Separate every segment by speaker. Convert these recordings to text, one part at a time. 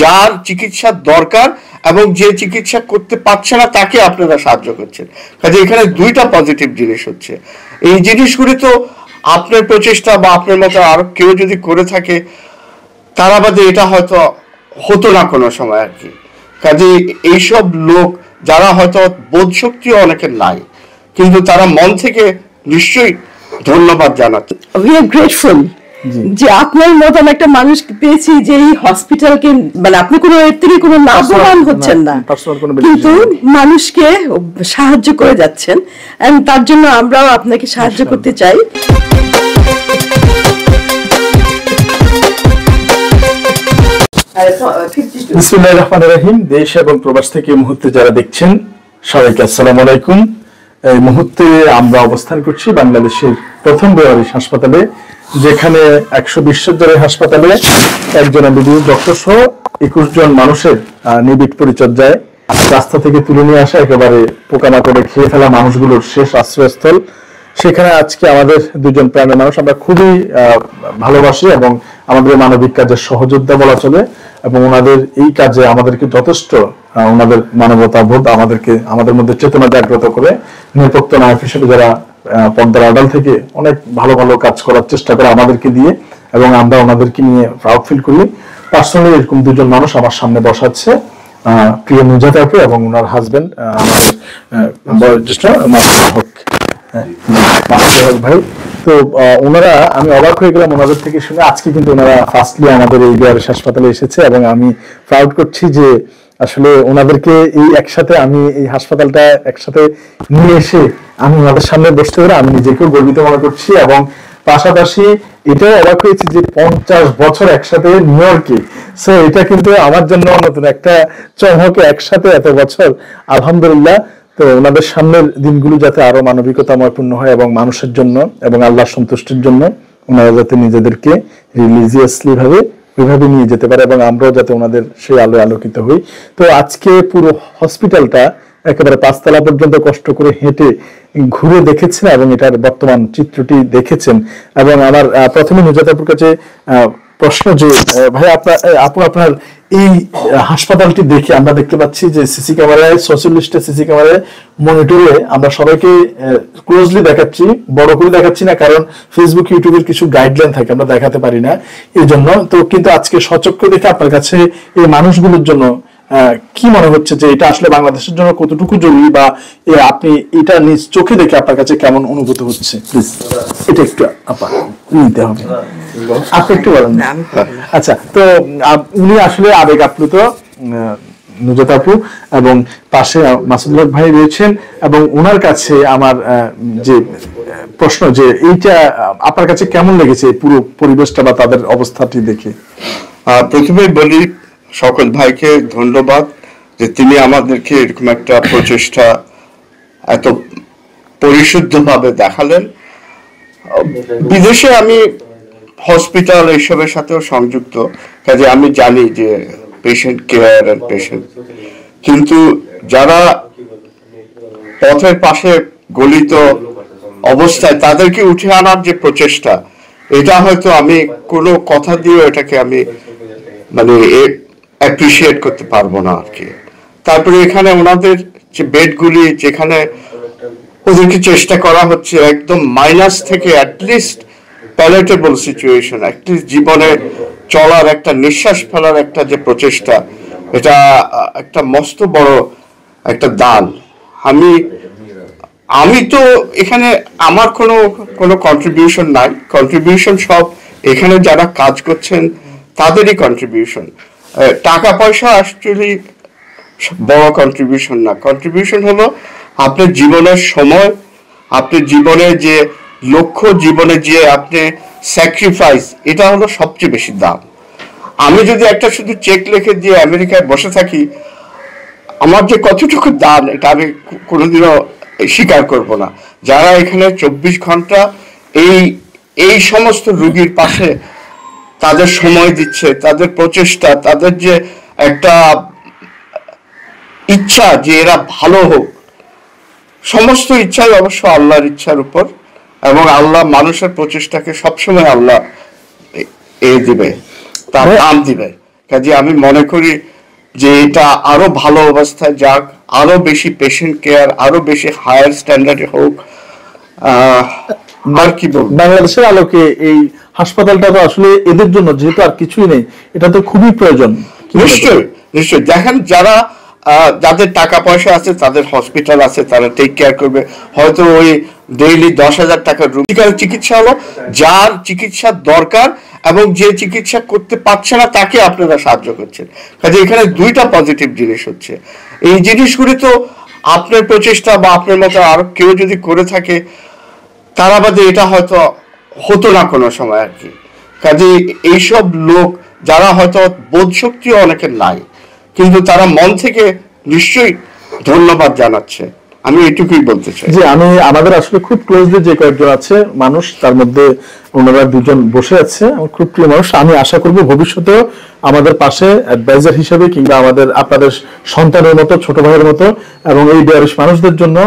Speaker 1: যার চিকিৎসার দরকার এবং যে চিকিৎসা করতে পারছে না তাকে আপনারা সাহায্য করছেন। কাজে এখানে দুইটা পজিটিভ জিনিস হচ্ছে। এই জিনিসগুলি তো আপনার প্রচেষ্টা বা আপনার মতো আরো কেউ যদি করে থাকে তারা বাদে এটা হয়তো হতো না কোনো সময় আর কি। কাজে এইসব লোক যারা হয়তো বোধ শক্তিও অনেকের নাই, কিন্তু তারা মন থেকে নিশ্চয়ই ধন্যবাদ জানাচ্ছে।
Speaker 2: উই আর গ্রেটফুল যে আপনার মতন একটা মানুষ পেয়েছি যে এই হসপিটালকে, মানে আপনি কোনো এর থেকে কোনো লাভবান হচ্ছেন না, কিন্তু মানুষকে সাহায্য করে যাচ্ছেন, এন্ড তার জন্য আমরাও আপনাকে সাহায্য করতে চাই।
Speaker 3: বিসমিল্লাহির রহমানির রহিম। দেশ এবং প্রবাস থেকে এই মুহূর্তে যারা দেখছেন সবাইকে আসসালামু আলাইকুম। এই মুহূর্তে আমরা অবস্থান করছি বাংলাদেশের প্রথম বেসরকারি হাসপাতালে, যেখানে 120 শয্যার হাসপাতালে একজন এমবিবিএস ডক্টর সহ 21 জন মানুষের নিবিড় পরিচর্যায় রাস্তা থেকে তুলে নিয়ে আসা, একেবারে পোকামাকড়ে খেয়ে ফেলা মানুষগুলোর শেষ আশ্রয়স্থল। সেখানে আজকে আমাদের দুজন প্রাণের মানুষ আমরা খুবই ভালোবাসি এবং আমাদের মানবিক কাজের সহযোদ্ধা বলা চলে, এবং ওনাদের এই কাজে আমাদেরকে যথেষ্ট ওনাদের মানবতা বোধ আমাদের মধ্যে চেতনা জাগ্রত করে নিরপেক্ষ নায়ক হিসেবে যারা পর্দার আড়াল থেকে অনেক ভালো ভালো কাজ করার চেষ্টা করে আমাদেরকে দিয়ে, এবং আমরা ওনাদেরকে নিয়ে প্রাউড ফিল করি। পার্সোনালি এরকম দুজন মানুষ আমার সামনে বসা আছে, প্রিয় নুজাত আপু এবং ওনার হাজবেন্ড আমাদের বয়োজ্যেষ্ঠ ভাই। তো ওনারা, আমি অবাক হয়ে গেলাম ওনাদের থেকে শুনে। আজকে কিন্তু ওনারা ফার্স্টলি আমাদের এই বিআরএস হাসপাতালে এসেছে, এবং আমি প্রাউড করছি যে আসলে ওনাদেরকে এই একসাথে আমি এই হাসপাতালটা একসাথে নিয়ে এসে আমি ওনাদের সামনে বসতে পেরে আমি নিজেকেও গর্বিত মনে করছি। এবং পাশাপাশি এটাও অবাক হয়েছি যে 50 বছর একসাথে নিউ ইয়র্কে, সো এটা কিন্তু আমার জন্য নতুন একটা চমক, একসাথে এত বছর, আলহামদুলিল্লাহ। তো ওনাদের সামনের দিনগুলো যাতে আরো মানবিকতাময়পূর্ণ হয় এবং মানুষের জন্য এবং আল্লাহর সন্তুষ্টির জন্য ওনারা যাতে নিজেদেরকে রিলিজিয়াসলি ভাবে ওইভাবে নিয়ে যেতে পারে, এবং আমরাও যাতে ওনাদের সেই আলোয় আলোকিত হই। তো আজকে পুরো হসপিটালটা একেবারে 5 তলা পর্যন্ত কষ্ট করে হেঁটে ঘুরে দেখেছেন এবং এটার বর্তমান চিত্রটি দেখেছেন। এবং আমার প্রথমে নুজাত আপুর কাছে প্রশ্ন যে ভাই আপনার এই হাসপাতালটি দেখে আমরা দেখতে পাচ্ছি যে সিসি ক্যামেরায়, সোশ্যাল লিস্টে, সিসি ক্যামেরায়, মনিটরে আমরা সবাইকে ক্লোজলি দেখাচ্ছি, বড় করে দেখাচ্ছি না, কারণ ফেসবুক ইউটিউবের কিছু গাইডলাইন থাকে, আমরা দেখাতে পারি না এই জন্য। তো কিন্তু আজকে সচক্ষে দেখে আপনার কাছে এই মানুষগুলোর জন্য কি মনে হচ্ছে যে এটা আসলে বাংলাদেশের জন্য কতটুকু জরুরি, বা আপনি এটা নিজ চোখে দেখে আপনার কাছে কেমন অনুভূতি হচ্ছে? প্লিজ এটা একটু নিতে হবে, আপনি একটু বলেন। আচ্ছা, তো উনি আসলে আবেগ আপ্লুত নুজাত আপু, এবং পাশে মাসুদ ভাই রয়েছেন, এবং ওনার কাছে আমার যে প্রশ্ন যে এইটা আপনার কাছে কেমন লেগেছে পুরো পরিবেশটা বা তাদের অবস্থাটি দেখে?
Speaker 1: প্রথমে বলি সকল ভাইকে ধন্যবাদ যে তিনি আমাদেরকে এরকম একটা প্রচেষ্টা এত পরিশুদ্ধভাবে দেখালেন। বিদেশে আমি হসপিটাল এইসবের সাথেও সংযুক্ত, কাজে আমি জানি যে পেশেন্ট কেয়ার এন্ড পেশেন্ট, কিন্তু যারা পথের পাশে গলিত অবস্থায় তাদেরকে উঠে আনার যে প্রচেষ্টা, এটা হয়তো আমি কোনো কথা দিয়ে এটাকে আমি মানে অ্যাপ্রিসিয়েট করতে পারবো না আর কি। তারপরে এখানে ওনাদের যে বেডগুলি, যেখানে ওদেরকে চেষ্টা করা হচ্ছে একদম মাইনাস থেকে অ্যাটলিস্ট প্যালেটেবল সিচুয়েশন, অ্যাটলিস্ট জীবনে চলার একটা নিঃশ্বাস ফেলার একটা যে প্রচেষ্টা, এটা একটা মস্ত বড় একটা দান। আমি তো এখানে আমার কোনো কন্ট্রিবিউশন নাই, কন্ট্রিবিউশন সব এখানে যারা কাজ করছেন তাদেরই কন্ট্রিবিউশন। টাকা পয়সা অ্যাকচুয়ালি বড় কন্ট্রিবিউশন না, কন্ট্রিবিউশন হলো আপনার জীবনের সময়, আপনার জীবনের যে লক্ষ্য, জীবনে যে আপনি স্যাক্রিফাইস, এটা হলো সবচেয়ে বেশি দাম। আমি যদি একটা শুধু চেক লিখে দিয়ে আমেরিকায় বসে থাকি, আমার যে কতটুকু দান এটা আমি কোনোদিনও স্বীকার করব না। যারা এখানে 24 ঘন্টা এই সমস্ত রোগীর পাশে তাদের সময় দিচ্ছে, তাদের প্রচেষ্টা, তাদের যে একটা ইচ্ছা যে এরা ভালো হোক, সমস্ত ইচ্ছাই অবশ্য আল্লাহর ইচ্ছার উপর, এবং আল্লাহ মানুষের প্রচেষ্টাকে সবসময় আল্লাহ দিবে, তার দাম দিবে। কাজে আমি মনে করি যে এটা আরো ভালো অবস্থায় যাক, আরো বেশি পেশেন্ট কেয়ার, আরো বেশি হায়ার স্ট্যান্ডার্ডে হোক। আর কি বলবো,
Speaker 3: বাংলাদেশের আলোকে এই হাসপাতালটা তো আসলে এদের জন্য, যেহেতু আর কিছুই নেই, এটা তো খুবই প্রয়োজন।
Speaker 1: নিশ্চয়ই নিশ্চয়ই। দেখেন, যাদের টাকা পয়সা আছে, তাদের হসপিটাল আছে, তারা টেক কেয়ার করবে। হয়তো ওই ডেইলি 10,000 টাকার রুম চিকিৎসা হলো, যার চিকিৎসার দরকার এবং যে চিকিৎসা করতে পারছে না তাকে আপনারা সাহায্য করছেন। কাজে এখানে দুইটা পজিটিভ জিনিস হচ্ছে। এই জিনিসগুলি তো আপনার প্রচেষ্টা বা আপনার মতো আরো কেউ যদি করে থাকে, তারা বাদে এটা হয়তো হতো না কোনো সময় আর কি। কাজে এইসব লোক যারা হয়তো বোধ শক্তিও অনেকের নাই, কিন্তু তারা মন থেকে নিশ্চয়ই ধন্যবাদ জানাচ্ছে, আমি এটুকুই বলতে চাই।
Speaker 3: জি, আমি আমাদের আসলে খুব ক্লোজলি যে কয়েকজন আছে মানুষ, তার মধ্যে ওনারা দুজন বসে আছে, আমার খুব প্রিয় মানুষ। আমি আশা করব ভবিষ্যতেও আমাদের পাশে অ্যাডভাইজার হিসেবে কিংবা আপনাদের সন্তানের মতো, ছোট ভাইয়ের মতো, এবং এই বেয়ারিশ মানুষদের জন্য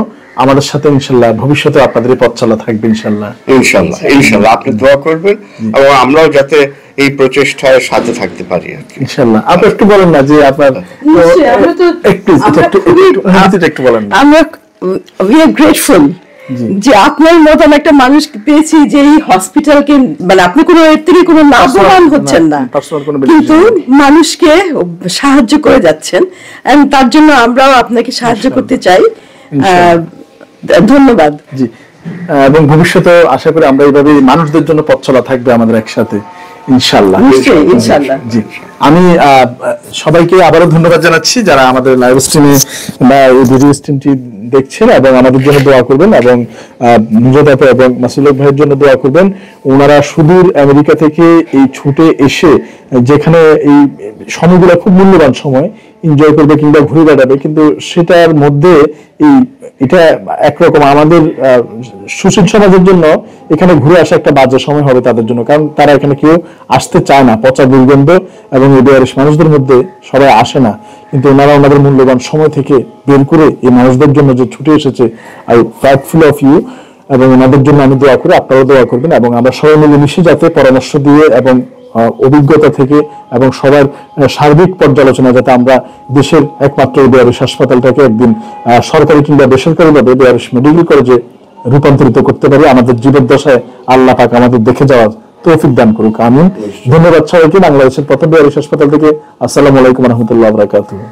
Speaker 3: আমাদের সাথে ইনশাল্লাহ ভবিষ্যতে আপনাদের পথ চলা থাকবে ইনশাল্লাহ।
Speaker 1: ইনশাল্লাহ ইনশাল্লাহ আপনি দোয়া করবেন এবং আমরাও যাতে এই প্রচেষ্টায় সাথে থাকতে পারি
Speaker 3: ইনশাল্লাহ। আপনি একটু বলেন না যে আপনার একটু বলেন।
Speaker 2: আমরা উই আর গ্রেটফুল যে আপনার মতন একটা মানুষ পেয়েছি, যে এই হসপিটালকে মানে আপনি কোনো এর থেকে কোনো লাভবান হচ্ছেন না, কিন্তু মানুষকে সাহায্য করে যাচ্ছেন, এবং তার জন্য আমরাও আপনাকে সাহায্য করতে চাই। ধন্যবাদ।
Speaker 3: জি, এবং ভবিষ্যতে আশা করি আমরা এইভাবে মানুষদের জন্য পথ চলা থাকবে আমাদের একসাথে ইনশাআল্লাহ।
Speaker 2: ইনশাআল্লাহ।
Speaker 3: জি, আমি সবাইকে আবারও ধন্যবাদ জানাচ্ছি যারা আমাদের লাইভ স্ট্রিমে বা এই ভিডিও স্ট্রিমটি দেখছেন, এবং আমাদের জন্য দোয়া করবেন, এবং নিজেদাতে এবং মাসুল হক ভাইয়ের জন্য দোয়া করবেন। ওনারা সুদূর আমেরিকা থেকে এই ছুটে এসে যেখানে এই সময়গুলো খুব মূল্যবান সময়, এনজয় করবে কিংবা ঘুরে বেড়াবে, কিন্তু সেটার মধ্যে এটা একরকম আমাদের সুশীল সমাজের জন্য এখানে ঘুরে আসা একটা বাজে সময় হবে তাদের জন্য, কারণ তারা এখানে কেউ আসতে চায় না, পচা দুর্গন্ধ এবং এই বেয়ারিশ মানুষদের মধ্যে সবাই আসে না, কিন্তু ওনারা ওনাদের মূল্যবান সময় থেকে বের করে এই মানুষদের জন্য যে ছুটে এসেছে, আই প্রাউডফুল অফ ইউ, এবং ওনাদের জন্য আমি দোয়া করি, আপনারাও দোয়া করবেন, এবং আমরা সবাই মিলে মিশে যাতে পরামর্শ দিয়ে এবং অভিজ্ঞতা থেকে এবং সবার সার্বিক পর্যালোচনা যাতে আমরা দেশের একমাত্র বেয়ারিশ হাসপাতালটাকে একদিন সরকারি কিংবা বেসরকারি ভাবে বেয়ারিশ মেডিকেল কলেজে রূপান্তরিত করতে পারি। আমাদের জীবদ্দশায় আল্লাহ পাক আমাদের দেখে যাওয়ার তৌফিক দান করুক, আমিন। ধন্যবাদ সবাইকে। বাংলাদেশের প্রথম বেয়ারিশ হাসপাতাল থেকে আসসালামু আলাইকুম ওয়া রাহমাতুল্লাহি ওয়া বারাকাতুহু।